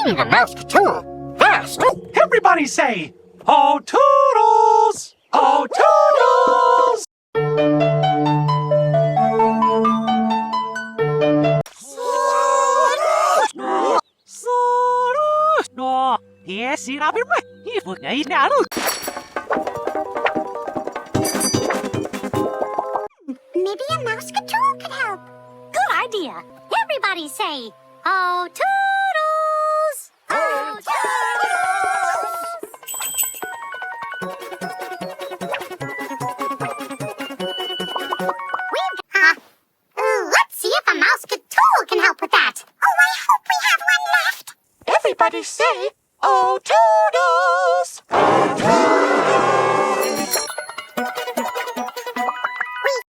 need a mouse tool. Fast! Everybody say, "Oh, toodles! Oh, toodles!" Maybe a mouse tool could help. Good idea. Everybody say, "Oh, toodles! Oh, Let's see if a mouse tool can help with that. Oh, I hope we have one left. Everybody say, oh, toodles! Oh, toodles!